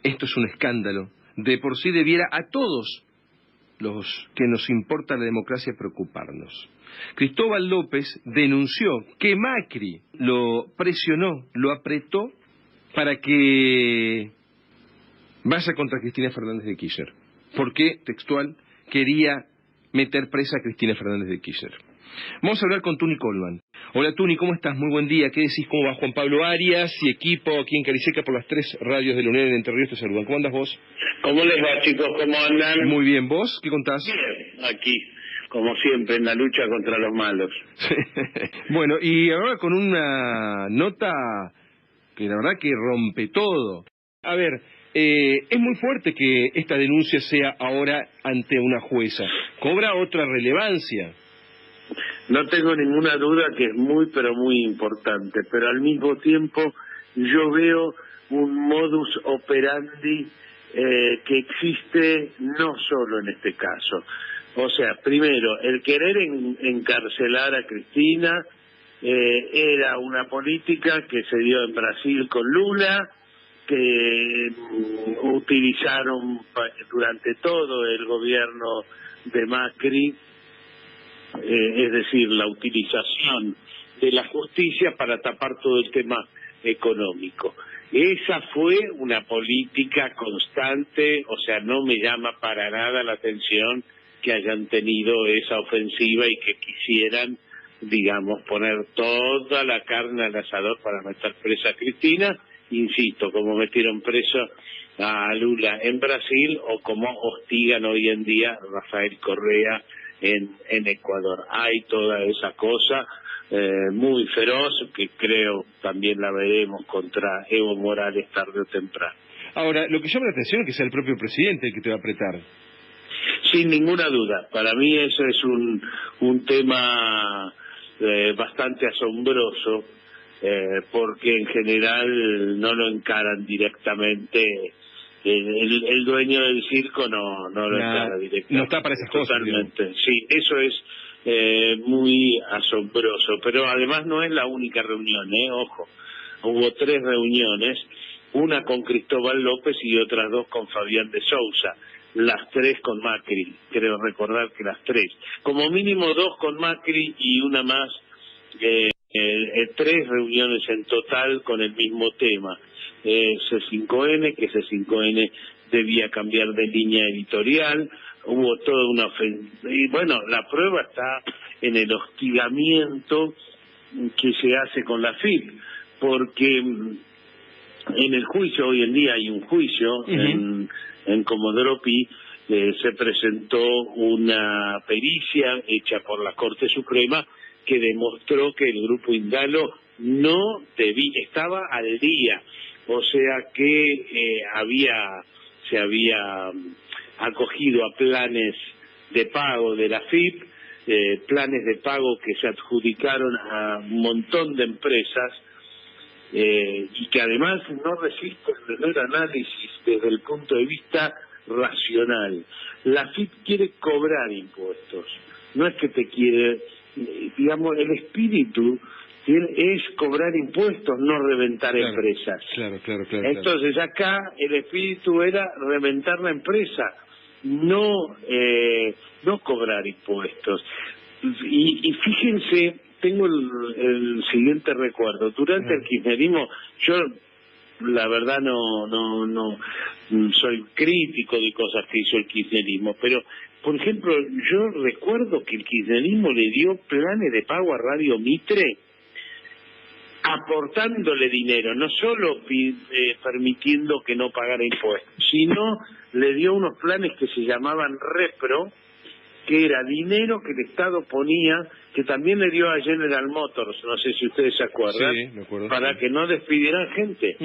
esto es un escándalo. De por sí debiera a todos los que nos importa la democracia preocuparnos. Cristóbal López denunció que Macri lo presionó, lo apretó para que vaya contra Cristina Fernández de Kirchner, porque, textual, quería meter presa a Cristina Fernández de Kirchner. Vamos a hablar con Tuni Coleman. Hola Tuni, ¿cómo estás? Muy buen día. ¿Qué decís? ¿Cómo va Juan Pablo Arias y equipo aquí en Cariseca por las 3 radios de la Unión en Entre Ríos? Te saludan. ¿Cómo andas vos? ¿Cómo les va, chicos? ¿Cómo andan? Muy bien. ¿Vos? ¿Qué contás? Bien, aquí, como siempre, en la lucha contra los malos. Bueno, y ahora con una nota que la verdad que rompe todo. A ver, es muy fuerte que esta denuncia sea ahora ante una jueza. Cobra otra relevancia. No tengo ninguna duda que es muy, pero muy importante, pero al mismo tiempo yo veo un modus operandi que existe no solo en este caso. O sea, primero, el querer encarcelar a Cristina era una política que se dio en Brasil con Lula, que utilizaron durante todo el gobierno de Macri, es decir, la utilización de la justicia para tapar todo el tema económico. Esa fue una política constante, o sea, no me llama para nada la atención que hayan tenido esa ofensiva y que quisieran, digamos, poner toda la carne al asador para meter presa a Cristina, insisto, como metieron preso a Lula en Brasil o como hostigan hoy en día a Rafael Correa en Ecuador. Hay toda esa cosa muy feroz que creo también la veremos contra Evo Morales tarde o temprano. Ahora, lo que llama la atención es que sea el propio presidente el que te va a apretar. Sin ninguna duda. Para mí eso es un tema bastante asombroso, porque en general no lo encaran directamente. El dueño del circo no lo encara directamente. No está para esas cosas. Totalmente. Digamos. Sí, eso es muy asombroso. Pero además no es la única reunión, ojo. Hubo 3 reuniones, una con Cristóbal López y otras 2 con Fabián de Sousa. Las 3 con Macri, creo recordar que las 3. Como mínimo 2 con Macri y una más, 3 reuniones en total con el mismo tema. C5N, que C5N debía cambiar de línea editorial, hubo toda una ofensiva. Y bueno, la prueba está en el hostigamiento que se hace con la FIP, porque en el juicio, hoy en día hay un juicio en Comodoro Pi, se presentó una pericia hecha por la Corte Suprema que demostró que el Grupo Indalo no estaba al día, o sea que se había acogido a planes de pago de la FIP, planes de pago que se adjudicaron a un montón de empresas, y que además no resiste el primer análisis desde el punto de vista racional. La FIP quiere cobrar impuestos, no es que te quiere, digamos, el espíritu es cobrar impuestos, no reventar empresas. Claro. Entonces acá el espíritu era reventar la empresa, no cobrar impuestos. Y fíjense, tengo el siguiente recuerdo. Durante el kirchnerismo, yo la verdad no soy crítico de cosas que hizo el kirchnerismo, pero por ejemplo yo recuerdo que el kirchnerismo le dio planes de pago a Radio Mitre aportándole dinero, no solo permitiendo que no pagara impuestos, sino le dio unos planes que se llamaban Repro, que era dinero que el Estado ponía, que también le dio a General Motors, no sé si ustedes se acuerdan, sí, me acuerdo, para que no despidieran gente.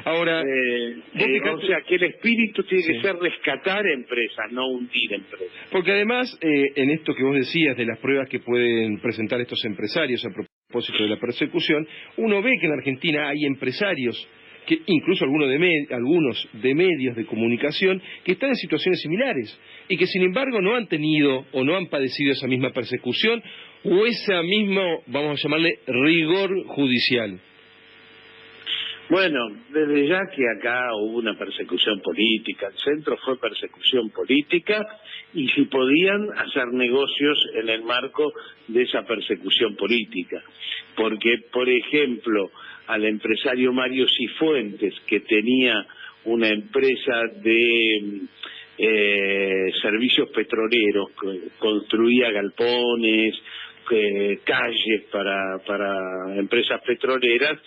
Ahora, o sea, que el espíritu tiene que ser rescatar empresas, no hundir empresas. Porque además, en esto que vos decías de las pruebas que pueden presentar estos empresarios a propósito de la persecución, uno ve que en Argentina hay empresarios, que incluso algunos de medios de comunicación, que están en situaciones similares y que sin embargo no han tenido o no han padecido esa misma persecución o ese mismo, vamos a llamarle, rigor judicial. Bueno, desde ya que acá hubo una persecución política, el centro fue persecución política y si podían hacer negocios en el marco de esa persecución política. Porque, por ejemplo, al empresario Mario Cifuentes, que tenía una empresa de servicios petroleros, que construía galpones, calles para empresas petroleras,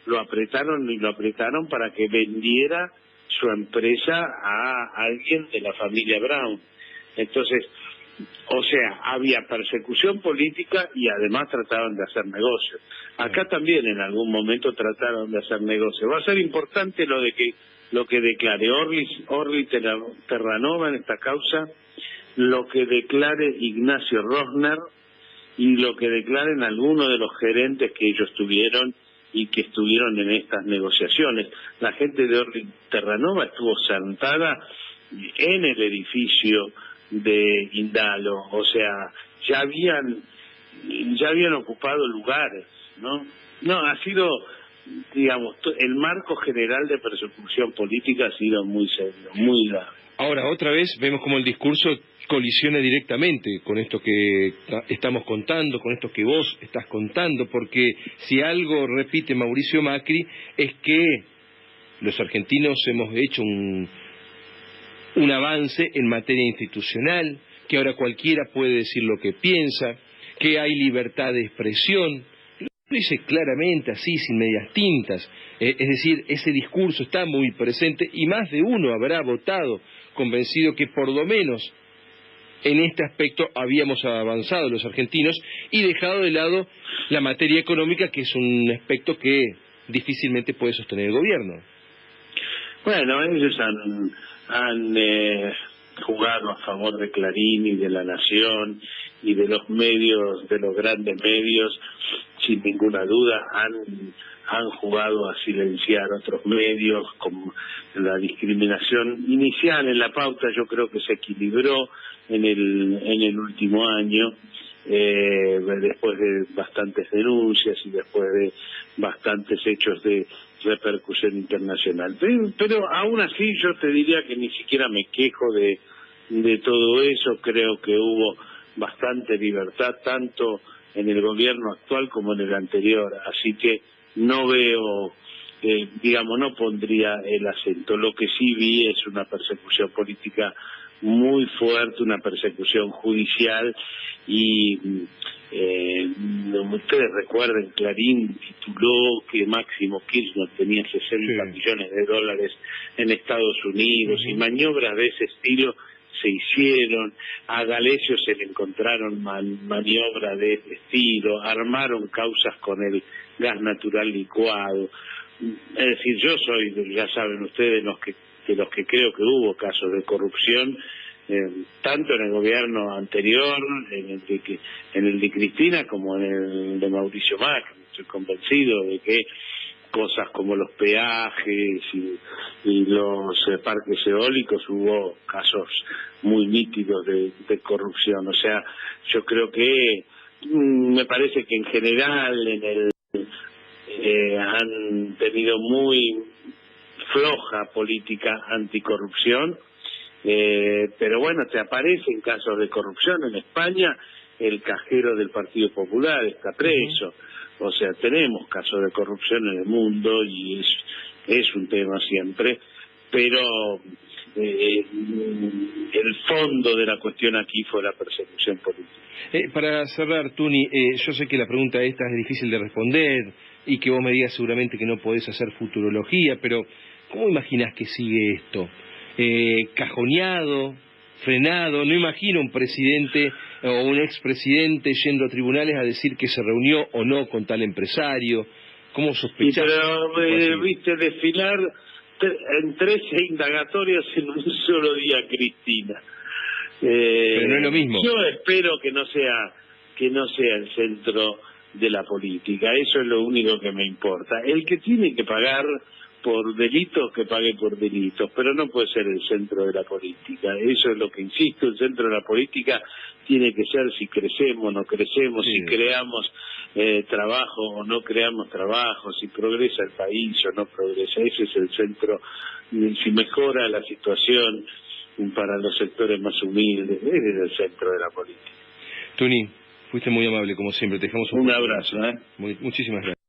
lo apretaron para que vendiera su empresa a alguien de la familia Brown. Entonces, o sea, había persecución política y además trataban de hacer negocios. Acá también en algún momento trataron de hacer negocios. Va a ser importante lo que declare Orly Terranova en esta causa, lo que declare Ignacio Rosner y lo que declaren algunos de los gerentes que ellos tuvieron y que estuvieron en estas negociaciones. La gente de Orly Terranova estuvo sentada en el edificio de Indalo, o sea, ya habían ocupado lugares, ¿no? No, ha sido, digamos, el marco general de persecución política ha sido muy serio, muy grave. Ahora, otra vez vemos como el discurso colisiona directamente con esto que estamos contando, con esto que vos estás contando, porque si algo repite Mauricio Macri es que los argentinos hemos hecho un avance en materia institucional, que ahora cualquiera puede decir lo que piensa, que hay libertad de expresión. Lo dice claramente, así, sin medias tintas. Es decir, ese discurso está muy presente y más de uno habrá votado convencido que por lo menos en este aspecto habíamos avanzado los argentinos y dejado de lado la materia económica, que es un aspecto que difícilmente puede sostener el gobierno. Bueno, ellos han jugado a favor de Clarín y de La Nación y de los medios, de los grandes medios, sin ninguna duda han jugado a silenciar otros medios, como la discriminación inicial en la pauta. Yo creo que se equilibró en el último año, después de bastantes denuncias y después de bastantes hechos de repercusión internacional. Pero aún así yo te diría que ni siquiera me quejo de todo eso. Creo que hubo bastante libertad tanto en el gobierno actual como en el anterior, así que no veo, digamos, no pondría el acento. Lo que sí vi es una persecución política muy fuerte, una persecución judicial y ustedes recuerden, Clarín tituló que Máximo Kirchner tenía 60 millones de dólares en Estados Unidos y maniobras de ese estilo se hicieron. A D'Alessio se le encontraron maniobras de este estilo, armaron causas con el gas natural licuado. Es decir, yo soy, ya saben ustedes, de los que creo que hubo casos de corrupción, tanto en el gobierno anterior, en el de Cristina, como en el de Mauricio Macri. Estoy convencido de que cosas como los peajes y los parques eólicos, hubo casos muy nítidos de corrupción. O sea, yo creo que me parece que en general han tenido muy floja política anticorrupción, pero bueno, te aparecen casos de corrupción. En España el cajero del Partido Popular está preso. O sea, tenemos casos de corrupción en el mundo y es un tema siempre, pero el fondo de la cuestión aquí fue la persecución política. Para cerrar, Tuni, yo sé que la pregunta esta es difícil de responder y que vos me digas seguramente que no podés hacer futurología, pero ¿cómo imaginás que sigue esto? ¿Cajoneado? ¿Frenado? No imagino un presidente o un expresidente yendo a tribunales a decir que se reunió o no con tal empresario. ¿Cómo sospechás? Pero viste desfilar en 13 indagatorias en un solo día, Cristina. Pero no es lo mismo. Yo espero que no sea el centro de la política. Eso es lo único que me importa. El que tiene que pagar por delitos, que pague por delitos, pero no puede ser el centro de la política. Eso es lo que insisto. El centro de la política tiene que ser si crecemos, no crecemos, si creamos trabajo o no creamos trabajo, si progresa el país o no progresa. Ese es el centro, si mejora la situación para los sectores más humildes, ese es el centro de la política. Tuni, fuiste muy amable como siempre, te dejamos un abrazo. Muchísimas gracias.